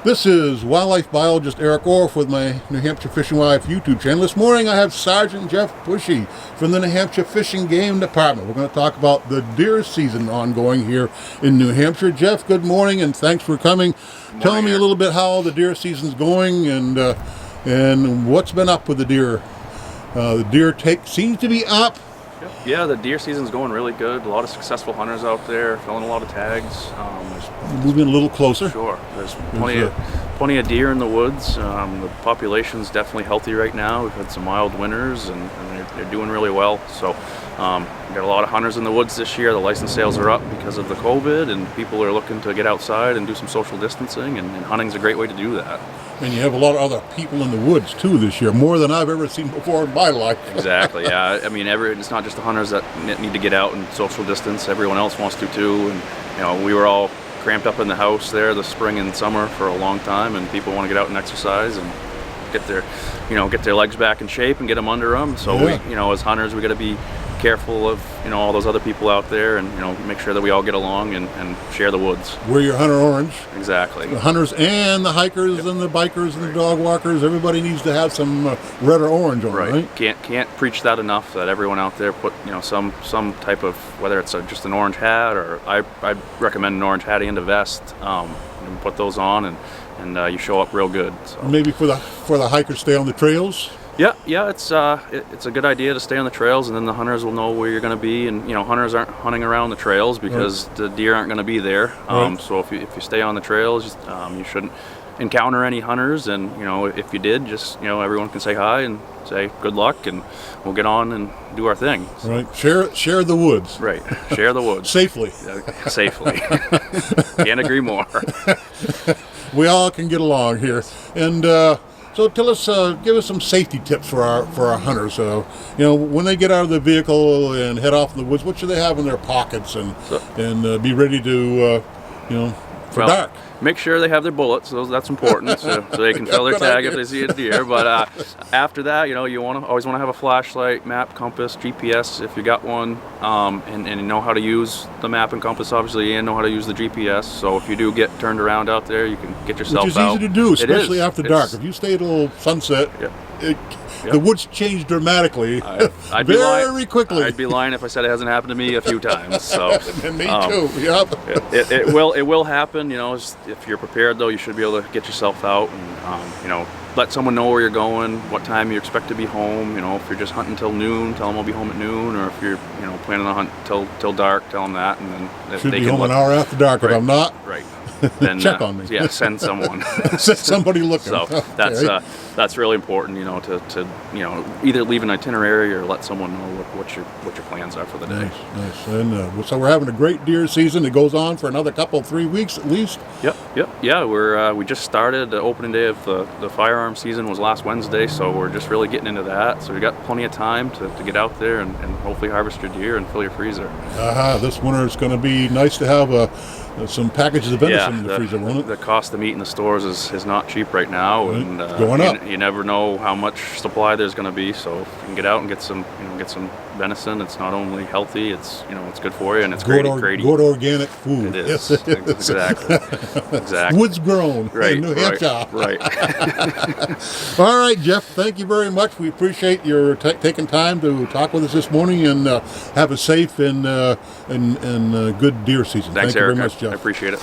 This is wildlife biologist Eric Orff with my New Hampshire Fish and Wildlife YouTube channel. This morning I have Sergeant Jeff Pushee from the New Hampshire Fish and Game Department. We're going to talk about the deer season ongoing here in New Hampshire. Jeff, good morning and thanks for coming. Tell me a little bit how the deer season's going and what's been up with the deer. The deer take seems to be up. Yeah, the deer season's going really good. A lot of successful hunters out there, filling a lot of tags. Moving a little closer. Sure. There's plenty of deer in the woods. The population's definitely healthy right now. We've had some mild winters, and they're doing really well. So we've got a lot of hunters in the woods this year. The license sales are up because of the COVID, and people are looking to get outside and do some social distancing, and hunting's a great way to do that. And you have a lot of other people in the woods too this year, more than I've ever seen before in my life. Exactly, yeah. I mean, it's not just the hunters that need to get out and social distance. Everyone else wants to too. And we were all cramped up in the house there the spring and summer for a long time, and people want to get out and exercise and get their legs back in shape and get them under them. So we, as hunters, we got to be careful of all those other people out there, and make sure that we all get along and share the woods. Wear your hunter orange. Exactly. The hunters and the hikers and the bikers and the dog walkers. Everybody needs to have some red or orange on, right? Can't preach that enough. That everyone out there put some type of, whether it's just an orange hat, or I recommend an orange hat and a vest. And put those on, and you show up real good. So. Maybe for the hikers, stay on the trails. Yeah, it's a good idea to stay on the trails, and then the hunters will know where you're going to be. And hunters aren't hunting around the trails because the deer aren't going to be there. So if you stay on the trails, you shouldn't encounter any hunters. And if you did, just everyone can say hi and say good luck, and we'll get on and do our thing. So. Right. Share the woods. Right. Share the woods safely. Safely. Can't agree more. We all can get along here, and. So tell us, give us some safety tips for our hunters. When they get out of the vehicle and head off in the woods, what should they have in their pockets and be ready to, for dark? Make sure they have their bullets. That's important, so they can fill their tag if they see a deer. But after that, you always want to have a flashlight, map, compass, GPS if you got one, and you know how to use the map and compass, obviously, and know how to use the GPS. So if you do get turned around out there, you can get yourself out. Which is easy to do, especially after dark. If you stay till sunset, the woods change dramatically very quickly. I'd be lying if I said it hasn't happened to me a few times. So and me too. Yep. It will happen. If you're prepared, though, you should be able to get yourself out and let someone know where you're going, what time you expect to be home. If you're just hunting till noon, tell them I'll be home at noon. Or if you're planning on hunt till dark, tell them that. And then if should they be can home an hour after dark. If I'm not, then check on me. Yeah, send someone. Send somebody looking. So that's really important. To either leave an itinerary or let someone know what your plans are for the day. Nice. And so we're having a great deer season. It goes on for another 3 weeks at least. Yep. Yeah, we just started. The opening day of the firearm season was last Wednesday, so we're just really getting into that. So we got plenty of time to get out there and hopefully harvest your deer and fill your freezer. This winter it's going to be nice to have some packages of venison in the freezer, won't it? The cost of meat in the stores is not cheap right now, and going up. You never know how much supply there's going to be. So if you can get out and get some venison, it's not only healthy, it's good for you, and it's great organic food. It is. Exactly. Woods grown in New Hampshire. Right. All right, Jeff. Thank you very much. We appreciate your taking time to talk with us this morning, and have a safe and good deer season. Thanks, Thank you Eric. very much, Jeff. I appreciate it.